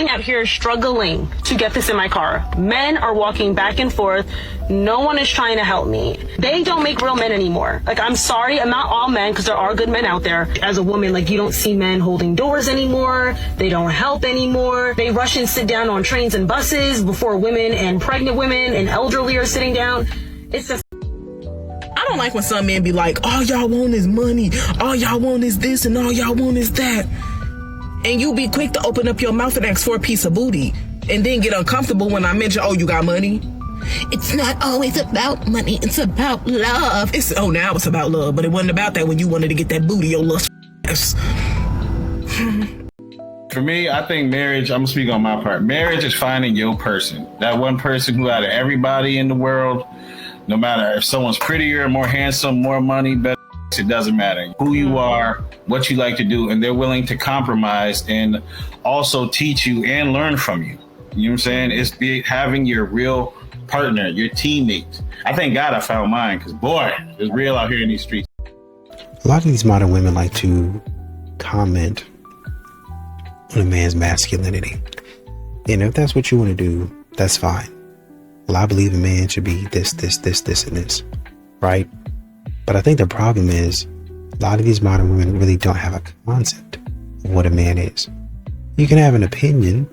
sitting out here struggling to get this in my car. Men are walking back and forth. No one is trying to help me. They don't make real men anymore. Like, I'm sorry, I'm not all men, because there are good men out there. As a woman, like, you don't see men holding doors anymore. They don't help anymore. They rush and sit down on trains and buses before women and pregnant women and elderly are sitting down. It's just... I don't like when some men be like, all y'all want is money, all y'all want is this, and all y'all want is that. And you be quick to open up your mouth and ask for a piece of booty, and then get uncomfortable when I mention, oh, you got money? It's not always about money, it's about love. Now it's about love, but it wasn't about that when you wanted to get that booty, your lust ass. For me, I think marriage, I'm gonna speak on my part. Marriage is finding your person. That one person who out of everybody in the world, no matter if someone's prettier, more handsome, more money, better, it doesn't matter who you are, what you like to do, and they're willing to compromise and also teach you and learn from you. You know what I'm saying? It's having your real partner, your teammate. I thank God I found mine, because boy, it's real out here in these streets. A lot of these modern women like to comment on a man's masculinity. And if that's what you want to do, that's fine. Well, I believe a man should be this, and this, right? But I think the problem is a lot of these modern women really don't have a concept of what a man is. You can have an opinion,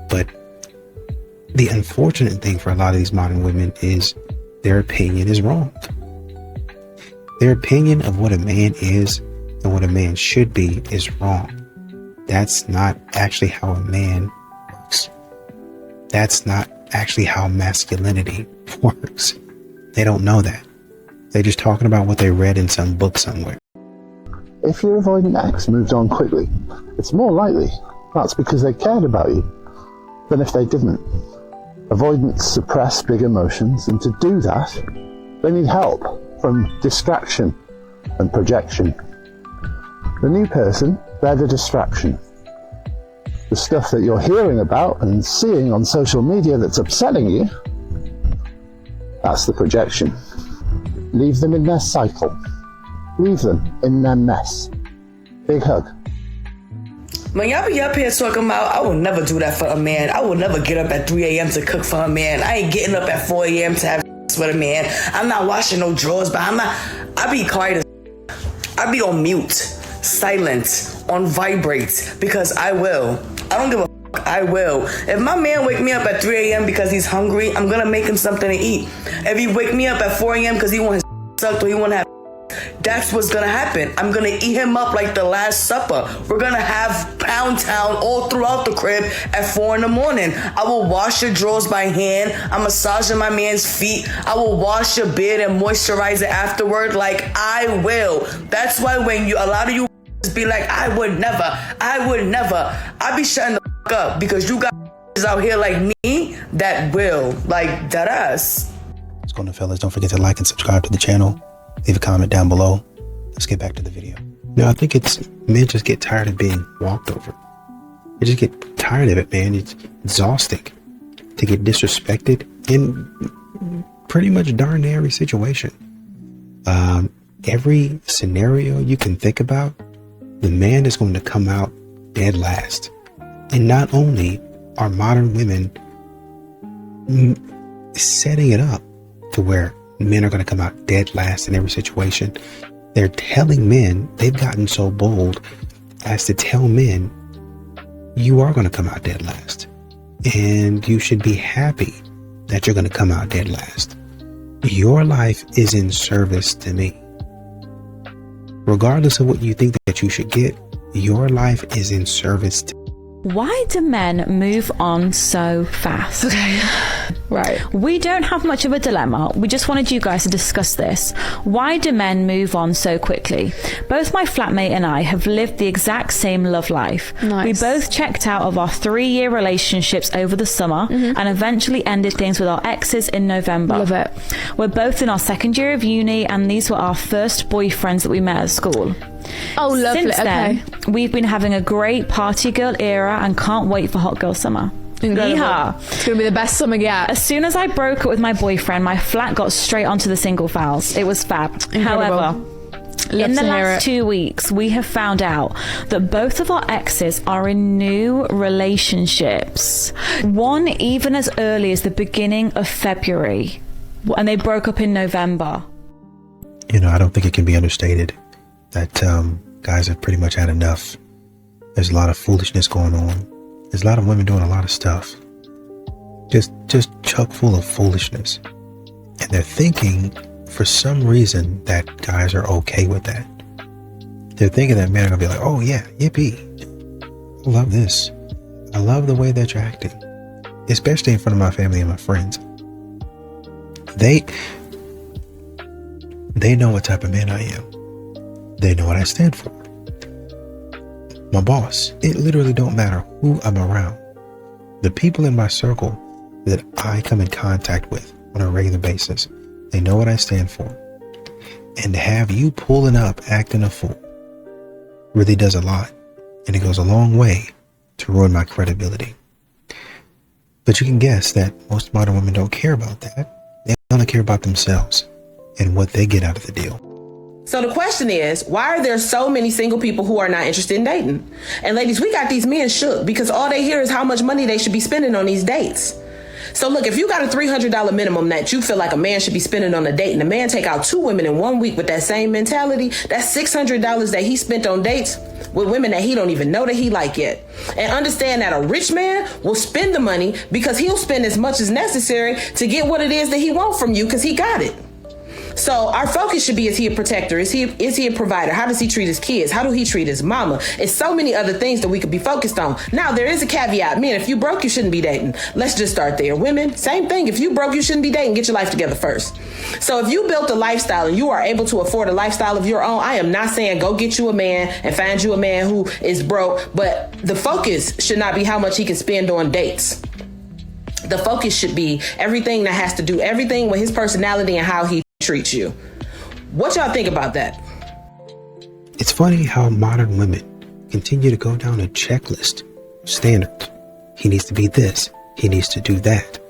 but the unfortunate thing for a lot of these modern women is their opinion is wrong. Their opinion of what a man is and what a man should be is wrong. That's not actually how a man works. That's not actually how masculinity works. They don't know that. They're just talking about what they read in some book somewhere. If your avoidant ex moved on quickly, it's more likely that's because they cared about you than if they didn't. Avoidants suppress big emotions, and to do that, they need help from distraction and projection. The new person, they're the distraction. The stuff that you're hearing about and seeing on social media that's upsetting you, that's the projection. Leave them in their cycle. Leave them in their mess. Big hug. When y'all be up here talking about, I will never do that for a man. I will never get up at 3 a.m. to cook for a man. I ain't getting up at 4 a.m. to have with a man. I'm not washing no drawers, but I be quiet as I be on mute, silent, on vibrate, because I will. I don't give a fuck, I will. If my man wake me up at 3 a.m. because he's hungry, I'm gonna make him something to eat. If he wake me up at 4 a.m. because he want his sucked or he want to have, that's what's gonna happen. I'm gonna eat him up like the Last Supper. We're gonna have Pound Town all throughout the crib at 4 in the morning. I will wash your drawers by hand. I'm massaging my man's feet. I will wash your beard and moisturize it afterward. Like, I will. That's why when a lot of you be like, I would never. I be shutting the fuck up, because you guys out here like me that will. Like, that ass. What's going on, fellas? Don't forget to like and subscribe to the channel. Leave a comment down below. Let's get back to the video. Now, I think it's men just get tired of being walked over. They just get tired of it, man. It's exhausting to get disrespected in pretty much darn near every situation. Every scenario you can think about, the man is going to come out dead last. And not only are modern women setting it up to where men are going to come out dead last in every situation, they're telling men, they've gotten so bold as to tell men, you are going to come out dead last. And you should be happy that you're going to come out dead last. Your life is in service to me. Regardless of what you think that you should get, your life is in service to me. Why do men move on so fast? Okay. Right. We don't have much of a dilemma. We just wanted you guys to discuss this. Why do men move on so quickly? Both my flatmate and I have lived the exact same love life. Nice. We both checked out of our 3-year relationships over the summer and eventually ended things with our exes in November. Love it. We're both in our 2nd year of uni, and these were our first boyfriends that we met at school. Oh, lovely. Since then, we've been having a great party girl era and can't wait for hot girl summer. Yeehaw. It's going to be the best summer yet. As soon as I broke up with my boyfriend, my flat got straight onto the single files. It was fab. Incredible. However, In the to hear last it. 2 weeks, we have found out that both of our exes are in new relationships. One even as early as the beginning of February, and they broke up in November. You know, I don't think it can be understated that guys have pretty much had enough. There's a lot of foolishness going on. There's a lot of women doing a lot of stuff. Just chock full of foolishness. And they're thinking, for some reason, that guys are okay with that. They're thinking that men are going to be like, oh yeah, yippee. I love this. I love the way that you're acting. Especially in front of my family and my friends. They know what type of man I am. They know what I stand for. My boss. It literally don't matter who I'm around. The people in my circle that I come in contact with on a regular basis, they know what I stand for. And to have you pulling up acting a fool really does a lot. And it goes a long way to ruin my credibility. But you can guess that most modern women don't care about that. They only care about themselves and what they get out of the deal. So the question is, why are there so many single people who are not interested in dating? And ladies, we got these men shook because all they hear is how much money they should be spending on these dates. So look, if you got a $300 minimum that you feel like a man should be spending on a date, and the man take out 2 women in 1 week with that same mentality, that's $600 that he spent on dates with women that he don't even know that he like yet. And understand that a rich man will spend the money because he'll spend as much as necessary to get what it is that he wants from you because he got it. So our focus should be, is he a protector? Is he a provider? How does he treat his kids? How do he treat his mama? It's so many other things that we could be focused on. Now, there is a caveat. Men, if you broke, you shouldn't be dating. Let's just start there. Women, same thing. If you broke, you shouldn't be dating. Get your life together first. So if you built a lifestyle and you are able to afford a lifestyle of your own, I am not saying go get you a man and find you a man who is broke, but the focus should not be how much he can spend on dates. The focus should be everything that has to do everything with his personality and how he treats you. What y'all think about that? It's funny how modern women continue to go down a checklist of standards. He needs to be this. He needs to do that.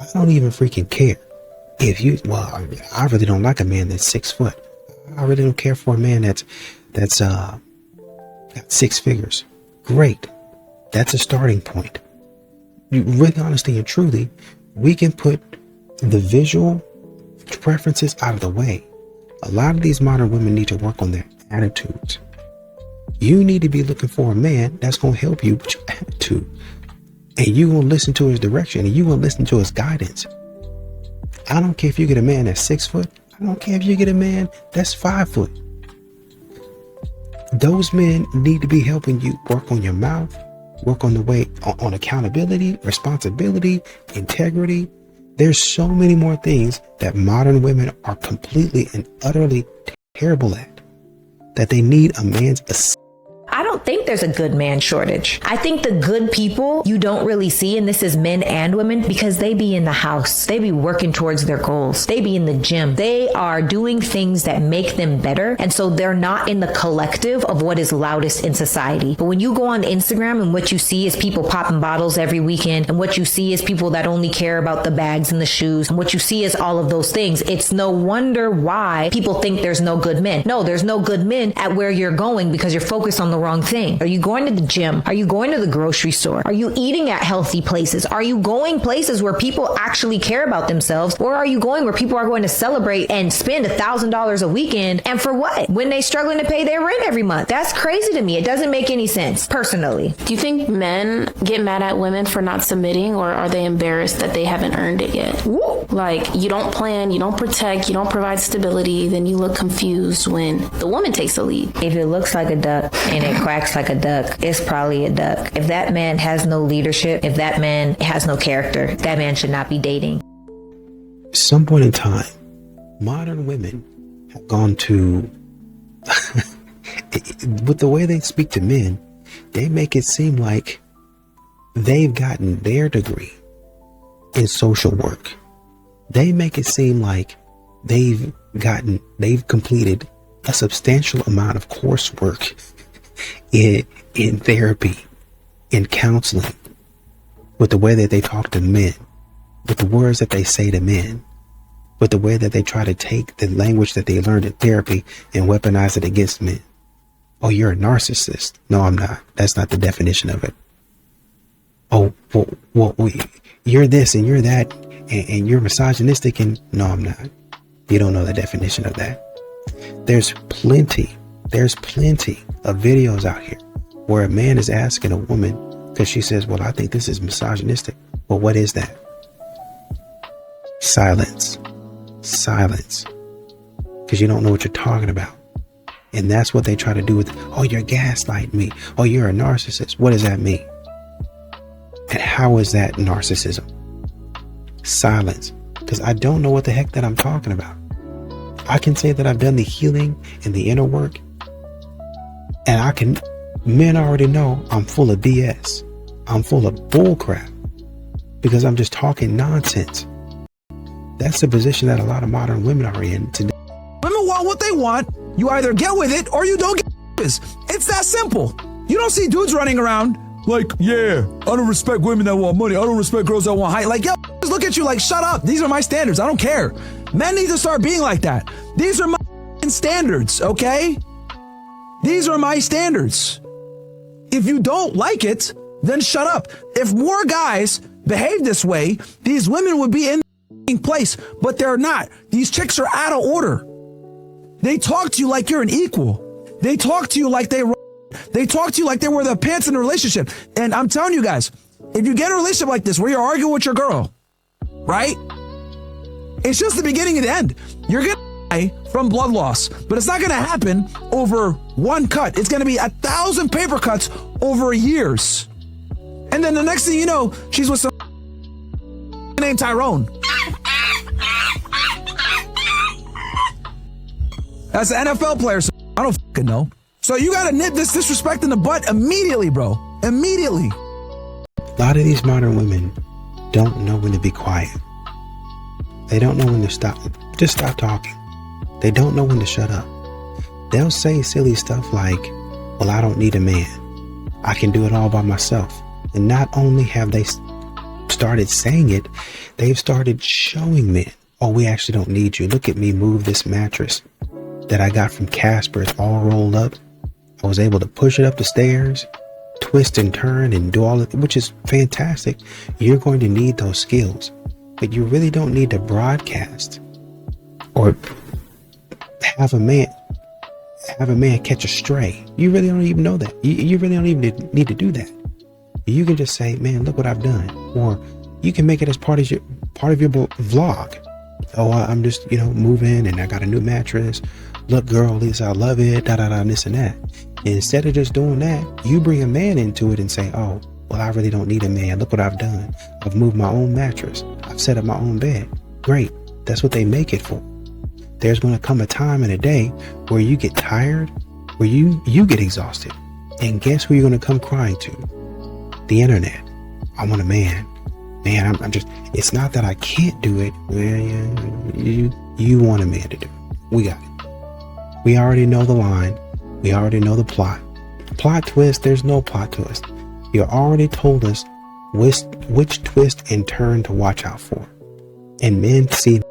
I don't even freaking care. I really don't like a man that's 6 foot. I really don't care for a man that's got 6 figures. Great. That's a starting point. Really, honestly and truly, we can put the visual preferences out of the way. A lot of these modern women need to work on their attitudes. You need to be looking for a man that's going to help you with your attitude. And you going to listen to his direction and you going to listen to his guidance. I don't care if you get a man that's 6 foot. I don't care if you get a man that's 5 foot. Those men need to be helping you work on your mouth, work on the way on accountability, responsibility, integrity. There's so many more things that modern women are completely and utterly terrible at, that they need a man's assistance. I don't think there's a good man shortage. I think the good people you don't really see, and this is men and women, because they be in the house. They be working towards their goals. They be in the gym. They are doing things that make them better. And so they're not in the collective of what is loudest in society. But when you go on Instagram and what you see is people popping bottles every weekend, and what you see is people that only care about the bags and the shoes, and what you see is all of those things, it's no wonder why people think there's no good men. No, there's no good men at where you're going because you're focused on the wrong thing. Are you going to the gym? Are you going to the grocery store? Are you eating at healthy places? Are you going places where people actually care about themselves? Or are you going where people are going to celebrate and spend $1,000 a weekend? And for what? When they struggling to pay their rent every month? That's crazy to me. It doesn't make any sense, personally. Do you think men get mad at women for not submitting, or are they embarrassed that they haven't earned it yet? Woo. Like, you don't plan, you don't protect, you don't provide stability, then you look confused when the woman takes the lead. If it looks like a duck and it quacks like a duck, it's probably a duck. If that man has no leadership, if that man has no character, that man should not be dating. At some point in time, modern women have gone to, with the way they speak to men, they make it seem like they've gotten their degree in social work. They make it seem like they've completed a substantial amount of coursework in therapy, in counseling, with the way that they talk to men, with the words that they say to men. But the way that they try to take the language that they learned in therapy and weaponize it against men. Oh, you're a narcissist. No, I'm not. That's not the definition of it. Oh, well, you're this and you're that and you're misogynistic and no, I'm not. You don't know the definition of that. There's plenty of videos out here where a man is asking a woman because she says, well, I think this is misogynistic. Well, what is that? Silence. Because you don't know what you're talking about. And that's what they try to do with, oh, you're gaslighting me. Oh, you're a narcissist. What does that mean? And how is that narcissism? Silence. Because I don't know what the heck that I'm talking about. I can say that I've done the healing and the inner work. And men already know I'm full of BS. I'm full of bull crap. Because I'm just talking nonsense. That's the position that a lot of modern women are in today. Women want what they want. You either get with it or you don't get with it. It's that simple. You don't see dudes running around like, yeah, I don't respect women that want money. I don't respect girls that want height. Like, yo, just look at you like, shut up. These are my standards. I don't care. Men need to start being like that. These are my standards, okay? These are my standards. If you don't like it, then shut up. If more guys behave this way, these women would be in place, but they're not. These chicks are out of order. They talk to you like you're an equal. They talk to you like they talk to you like they were the pants in a relationship. And I'm telling you guys, if you get in a relationship like this where you're arguing with your girl, right? It's just the beginning and the end. You're going to die from blood loss, but it's not going to happen over one cut. It's going to be 1,000 paper cuts over years. And then the next thing you know, she's with some named Tyrone. That's an NFL player, so I don't fucking know. So you gotta nip this disrespect in the butt immediately, bro. Immediately. A lot of these modern women don't know when to be quiet. They don't know when to stop. Just stop talking. They don't know when to shut up. They'll say silly stuff like, well, I don't need a man. I can do it all by myself. And not only have they started saying it, they've started showing men, oh, we actually don't need you. Look at me move this mattress that I got from Casper. It's all rolled up. I was able to push it up the stairs, twist and turn and do all of it, which is fantastic. You're going to need those skills, but you really don't need to broadcast or have a man catch a stray. You really don't even know that. You really don't even need to do that. You can just say, man, look what I've done. Or you can make it as part of your vlog. Oh, I'm just, moving and I got a new mattress. Look, girl, Lisa, I love it, this and that. And instead of just doing that, you bring a man into it and say, oh, well, I really don't need a man. Look what I've done. I've moved my own mattress. I've set up my own bed. Great. That's what they make it for. There's going to come a time in a day where you get tired, where you get exhausted. And guess who you're going to come crying to? The internet. I want a man. Man, I'm just, it's not that I can't do it. You want a man to do it. We got it. We already know the line. We already know the plot. Plot twist, there's no plot twist. You already told us which twist and turn to watch out for. And men see.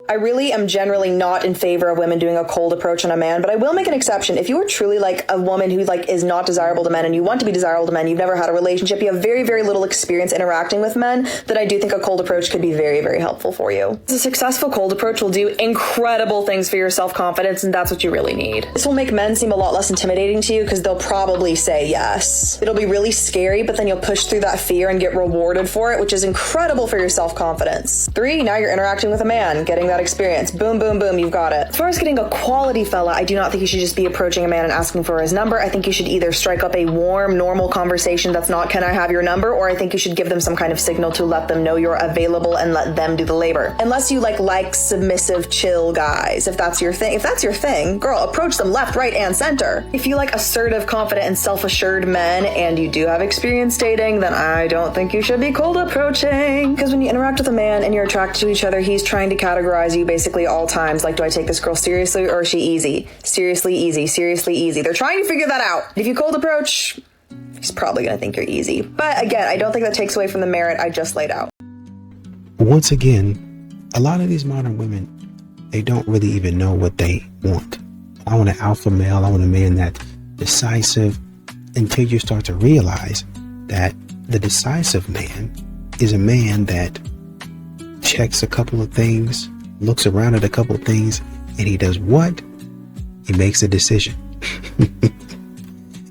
I really am generally not in favor of women doing a cold approach on a man, but I will make an exception. If you are truly like a woman who is not desirable to men and you want to be desirable to men, you've never had a relationship, you have very, very little experience interacting with men, then I do think a cold approach could be very, very helpful for you. A successful cold approach will do incredible things for your self-confidence, and that's what you really need. This will make men seem a lot less intimidating to you because they'll probably say yes. It'll be really scary, but then you'll push through that fear and get rewarded for it, which is incredible for your self-confidence. 3, now you're interacting with a man, getting that experience. Boom, boom, boom, you've got it. As far as getting a quality fella, I do not think you should just be approaching a man and asking for his number. I think you should either strike up a warm, normal conversation that's not, can I have your number? Or I think you should give them some kind of signal to let them know you're available and let them do the labor. Unless you like submissive, chill guys. If that's your thing, girl, approach them left, right, and center. If you like assertive, confident, and self-assured men and you do have experience dating, then I don't think you should be cold approaching. Because when you interact with a man and you're attracted to each other, he's trying to categorize you basically all times. Like, do I take this girl seriously or is she easy? Seriously easy, seriously easy. They're trying to figure that out. If you cold approach, he's probably going to think you're easy. But again, I don't think that takes away from the merit I just laid out. Once again, a lot of these modern women, they don't really even know what they want. I want an alpha male. I want a man that's decisive, until you start to realize that the decisive man is a man that checks a couple of things, looks around at a couple of things, and he does what? He makes a decision.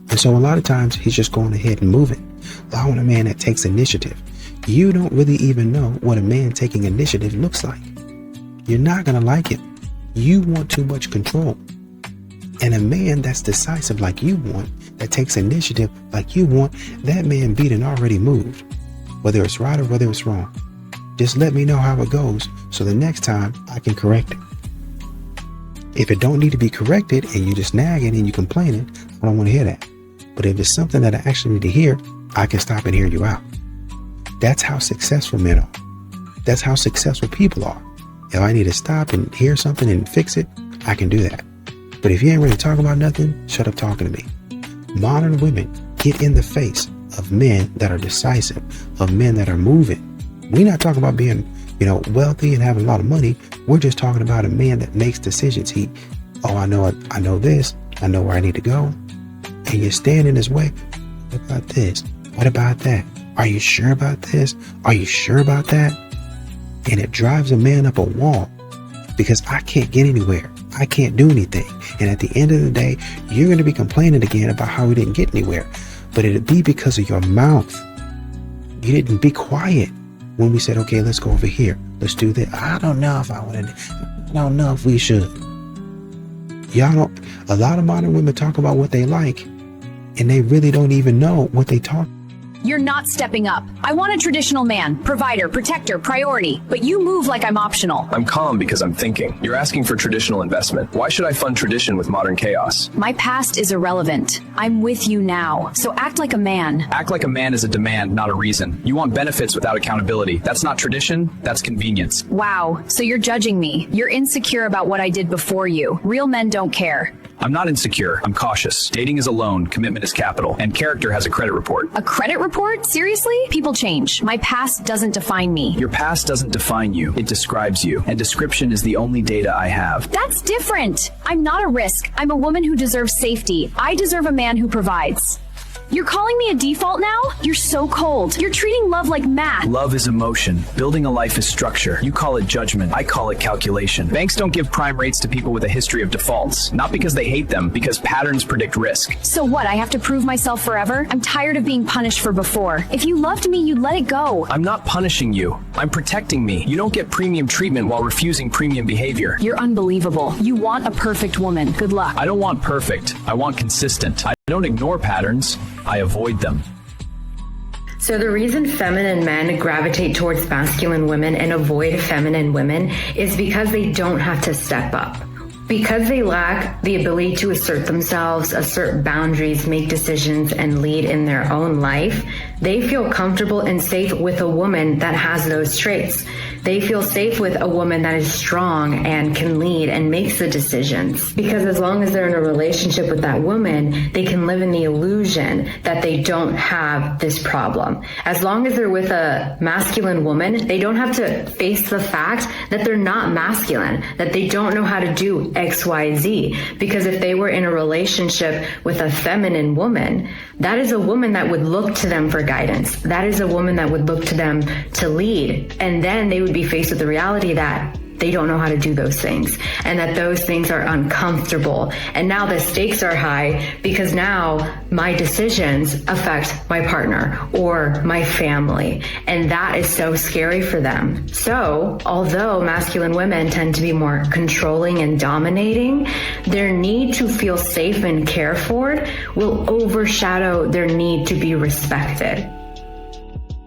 And so a lot of times he's just going ahead and moving. I want a man that takes initiative. You don't really even know what a man taking initiative looks like. You're not going to like it. You want too much control. And a man that's decisive like you want, that takes initiative like you want, that man beat and already moved. Whether it's right or whether it's wrong. Just let me know how it goes so the next time I can correct it. If it don't need to be corrected and you just nagging and you complaining, I don't want to hear that. But if it's something that I actually need to hear, I can stop and hear you out. That's how successful men are. That's how successful people are. If I need to stop and hear something and fix it, I can do that. But if you ain't ready to talk about nothing, shut up talking to me. Modern women get in the face of men that are decisive, of men that are moving. We're not talking about being, wealthy and having a lot of money. We're just talking about a man that makes decisions. I know this. I know where I need to go. And you're standing in his way. What about this? What about that? Are you sure about this? Are you sure about that? And it drives a man up a wall because I can't get anywhere. I can't do anything. And at the end of the day, you're going to be complaining again about how we didn't get anywhere. But it'll be because of your mouth. You didn't be quiet when we said, okay, let's go over here. Let's do this. I don't know if I want to. I don't know if we should. A lot of modern women talk about what they like, and they really don't even know what they talk. You're not stepping up. I want a traditional man, provider, protector, priority, but you move like I'm optional. I'm calm because I'm thinking. You're asking for traditional investment. Why should I fund tradition with modern chaos? My past is irrelevant. I'm with you now, so act like a man. Act like a man is a demand, not a reason. You want benefits without accountability. That's not tradition, that's convenience. Wow, so you're judging me. You're insecure about what I did before you. Real men don't care. I'm not insecure. I'm cautious. Dating is a loan, commitment is capital, and character has a credit report. A credit report? Seriously? People change. My past doesn't define me. Your past doesn't define you. It describes you, and description is the only data I have. That's different. I'm not a risk. I'm a woman who deserves safety. I deserve a man who provides. You're calling me a default now? You're so cold. You're treating love like math. Love is emotion. Building a life is structure. You call it judgment. I call it calculation. Banks don't give prime rates to people with a history of defaults. Not because they hate them, because patterns predict risk. So what, I have to prove myself forever? I'm tired of being punished for before. If you loved me, you'd let it go. I'm not punishing you. I'm protecting me. You don't get premium treatment while refusing premium behavior. You're unbelievable. You want a perfect woman. Good luck. I don't want perfect. I want consistent. I don't ignore patterns. I avoid them. So the reason feminine men gravitate towards masculine women and avoid feminine women is because they don't have to step up. Because they lack the ability to assert themselves, assert boundaries, make decisions, and lead in their own life, they feel comfortable and safe with a woman that has those traits. They feel safe with a woman that is strong and can lead and makes the decisions. Because as long as they're in a relationship with that woman, they can live in the illusion that they don't have this problem. As long as they're with a masculine woman, they don't have to face the fact that they're not masculine, that they don't know how to do X, Y, Z. Because if they were in a relationship with a feminine woman, that is a woman that would look to them for guidance. That is a woman that would look to them to lead. And then they would be faced with the reality that they don't know how to do those things and that those things are uncomfortable. And now the stakes are high because now my decisions affect my partner or my family. And that is so scary for them. So although masculine women tend to be more controlling and dominating, their need to feel safe and cared for will overshadow their need to be respected.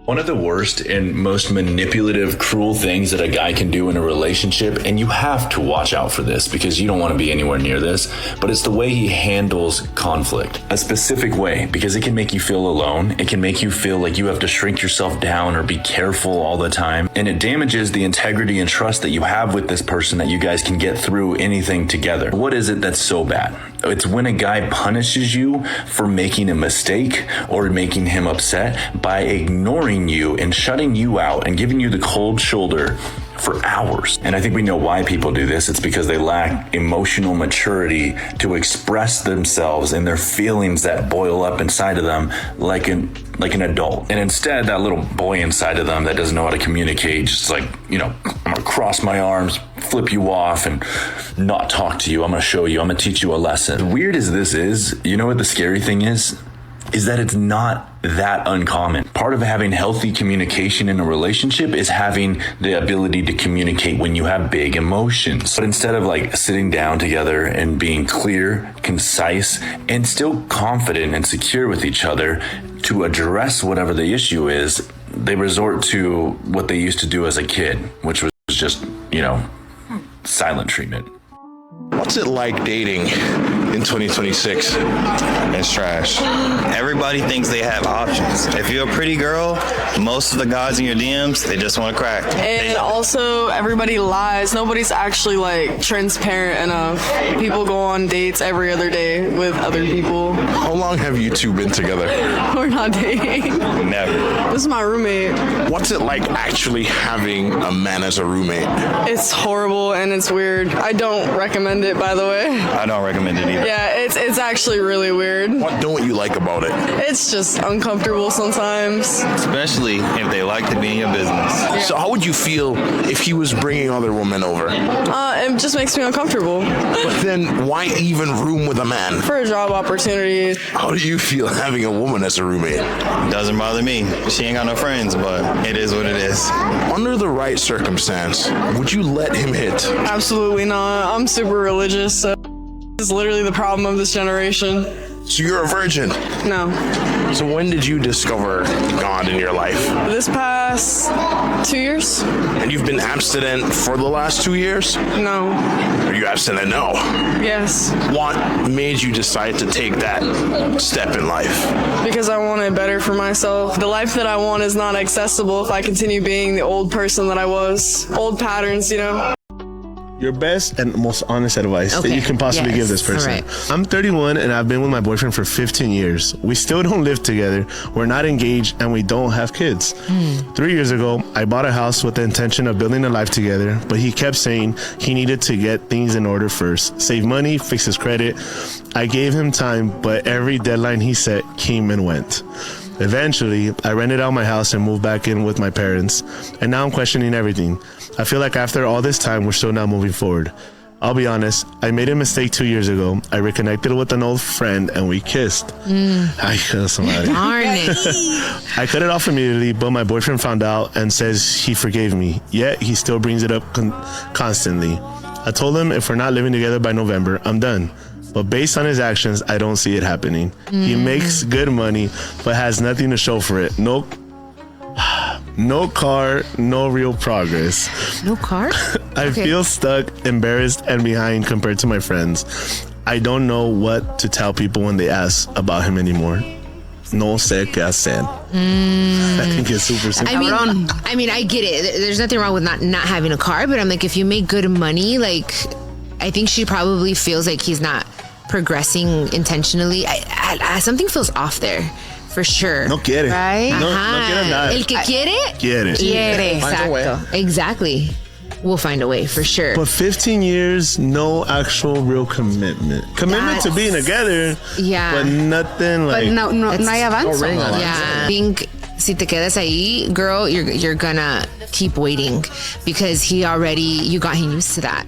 One of the worst and most manipulative, cruel things that a guy can do in a relationship, and you have to watch out for this because you don't want to be anywhere near this, but it's the way he handles conflict. A specific way, because it can make you feel alone. It can make you feel like you have to shrink yourself down or be careful all the time. And it damages the integrity and trust that you have with this person that you guys can get through anything together. What is it that's so bad? It's when a guy punishes you for making a mistake or making him upset by ignoring you and shutting you out and giving you the cold shoulder for hours. And I think we know why people do this. It's because they lack emotional maturity to express themselves and their feelings that boil up inside of them like an adult. And instead, that little boy inside of them that doesn't know how to communicate, just like, I'm gonna cross my arms, flip you off, and not talk to you. I'm gonna show you, I'm gonna teach you a lesson. As weird as this is, you know what the scary thing is that it's not that uncommon. Part of having healthy communication in a relationship is having the ability to communicate when you have big emotions. But instead of like sitting down together and being clear, concise, and still confident and secure with each other to address whatever the issue is, they resort to what they used to do as a kid, which was just, silent treatment. What's it like dating in 2026? It's trash. Everybody thinks they have options. If you're a pretty girl, most of the guys in your DMs, they just want to crack. And also, everybody lies. Nobody's actually transparent enough. People go on dates every other day with other people. How long have you two been together? We're not dating. Never. This is my roommate. What's it like actually having a man as a roommate? It's horrible and it's weird. I don't recommend it, by the way. I don't recommend it either. Yeah, it's actually really weird. What don't you like about it? It's just uncomfortable sometimes. Especially if they like to be in your business. Yeah. So how would you feel if he was bringing other women over? It just makes me uncomfortable. But then why even room with a man? For a job opportunity. How do you feel having a woman as a roommate? Doesn't bother me. She ain't got no friends, but it is what it is. Under the right circumstance, would you let him hit? Absolutely not. I'm super religious, so it's literally the problem of this generation. So you're a virgin? No. So when did you discover God in your life? This past 2 years. And you've been abstinent for the last 2 years? No. Are you abstinent now? Yes. What made you decide to take that step in life? Because I want it better for myself. The life that I want is not accessible if I continue being the old person that I was. Old patterns, Your best and most honest advice that you can possibly give this person. Right. I'm 31 and I've been with my boyfriend for 15 years. We still don't live together. We're not engaged and we don't have kids. 3 years ago, I bought a house with the intention of building a life together, but he kept saying he needed to get things in order first. Save money, fix his credit. I gave him time, but every deadline he set came and went. Eventually, I rented out my house and moved back in with my parents, and now I'm questioning everything. I feel like after all this time, we're still not moving forward. I'll be honest, I made a mistake 2 years ago. I reconnected with an old friend and we kissed. I killed somebody. Darn it. I cut it off immediately, but my boyfriend found out and says he forgave me. Yet he still brings it up constantly. I told him if we're not living together by November, I'm done. But based on his actions, I don't see it happening. He makes good money, but has nothing to show for it. No car, no real progress. No car? I feel stuck, embarrassed, and behind compared to my friends. I don't know what to tell people when they ask about him anymore. No sé qué hacer. I think it's super simple. I mean, I get it. There's nothing wrong with not having a car, but I'm like, if you make good money, I think she probably feels like he's not progressing intentionally. Something feels off there, for sure. No quiere. Right? No quiere nada. El que quiere? Quiere. Exacto. Exactly. We'll find a way, for sure. But 15 years, no actual real commitment. Commitment to being together, but nothing like... But no hay avance. No ring on it. I think si te quedas ahí, girl, you're gonna keep waiting because you got him used to that.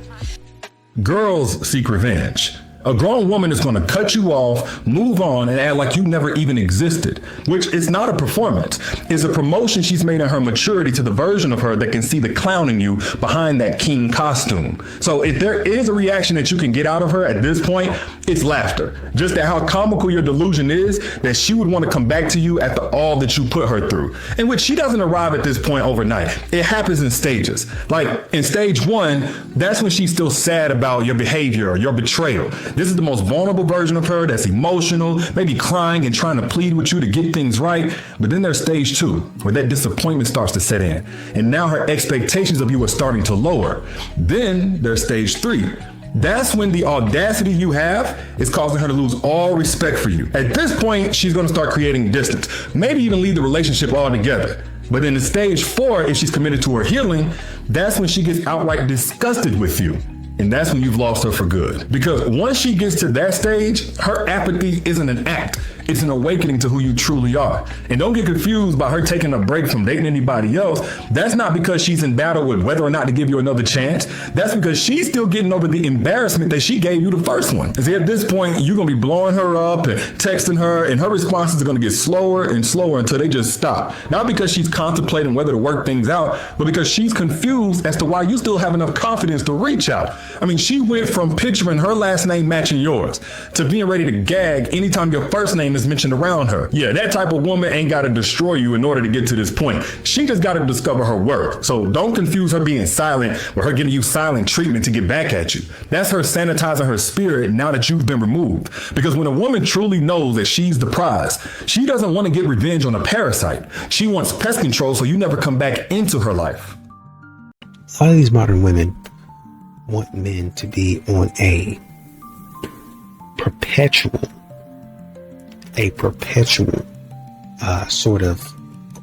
Girls seek revenge. A grown woman is going to cut you off, move on, and act like you never even existed, which is not a performance. It's a promotion she's made in her maturity to the version of her that can see the clown in you behind that king costume. So if there is a reaction that you can get out of her at this point, it's laughter. Just at how comical your delusion is that she would want to come back to you after all that you put her through. In which she doesn't arrive at this point overnight. It happens in stages. Like in stage 1, that's when she's still sad about your behavior or your betrayal. This is the most vulnerable version of her that's emotional, maybe crying and trying to plead with you to get things right. But then there's stage 2, where that disappointment starts to set in. And now her expectations of you are starting to lower. Then there's stage 3. That's when the audacity you have is causing her to lose all respect for you. At this point, she's going to start creating distance, maybe even leave the relationship altogether. But in the stage 4, if she's committed to her healing, that's when she gets outright disgusted with you. And that's when you've lost her for good. Because once she gets to that stage, her apathy isn't an act. It's an awakening to who you truly are. And don't get confused by her taking a break from dating anybody else. That's not because she's in battle with whether or not to give you another chance. That's because she's still getting over the embarrassment that she gave you the first one. And see, at this point, you're going to be blowing her up and texting her, and her responses are going to get slower and slower until they just stop. Not because she's contemplating whether to work things out, but because she's confused as to why you still have enough confidence to reach out. I mean, she went from picturing her last name matching yours to being ready to gag anytime your first name is mentioned around her. Yeah, that type of woman ain't got to destroy you in order to get to this point. She just got to discover her worth. So don't confuse her being silent with her giving you silent treatment to get back at you. That's her sanitizing her spirit now that you've been removed. Because when a woman truly knows that she's the prize, she doesn't want to get revenge on a parasite. She wants pest control so you never come back into her life. A lot of these modern women want men to be on a perpetual sort of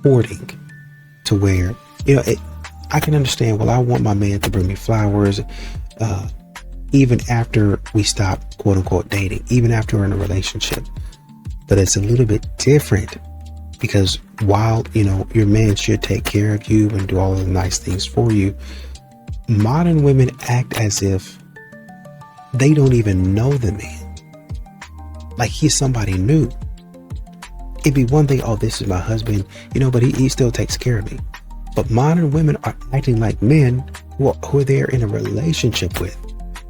courting, to where, you know, I can understand, well, I want my man to bring me flowers even after we stop, quote unquote, dating, even after we're in a relationship. But it's a little bit different, because while, you know, your man should take care of you and do all of the nice things for you, modern women act as if they don't even know the man, like he's somebody new. It'd be one thing, oh, this is my husband, you know, but he still takes care of me. But modern women are acting like men who they're in a relationship with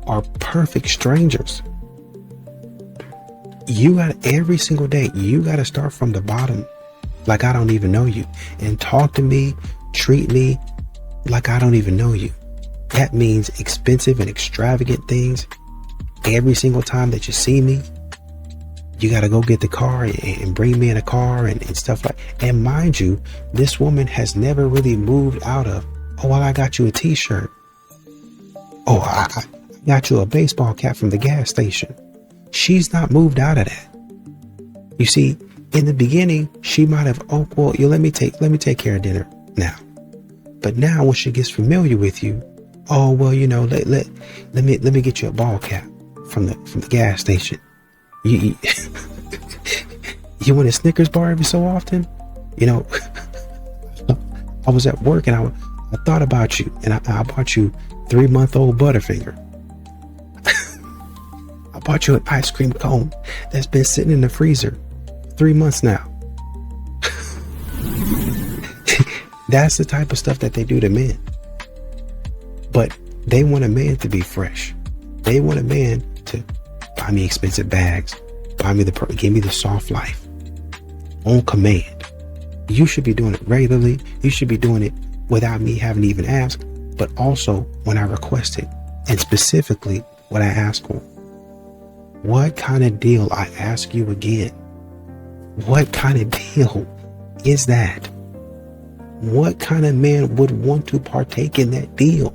are perfect strangers. You got, every single day, you got to start from the bottom, like I don't even know you, and talk to me, treat me like I don't even know you. That means expensive and extravagant things every single time that you see me. You got to go get the car and bring me in a car and stuff like. And mind you, this woman has never really moved out of, oh, well, I got you a t-shirt. Oh, I got you a baseball cap from the gas station. She's not moved out of that. You see, in the beginning, she might have, oh, well, you let me take care of dinner now. But now when she gets familiar with you, oh, well, you know, let me get you a ball cap from the gas station. You want a Snickers bar every so often? You know, I was at work and I thought about you, and I bought you 3-month-old Butterfinger. I bought you an ice cream cone that's been sitting in the freezer 3 months now. That's the type of stuff that they do to men. But they want a man to be fresh. They want a man to buy me expensive bags, give me the soft life on command. You should be doing it regularly. You should be doing it without me having to even ask, but also when I request it, and specifically what I ask for. What kind of deal, I ask you again? What kind of deal is that? What kind of man would want to partake in that deal?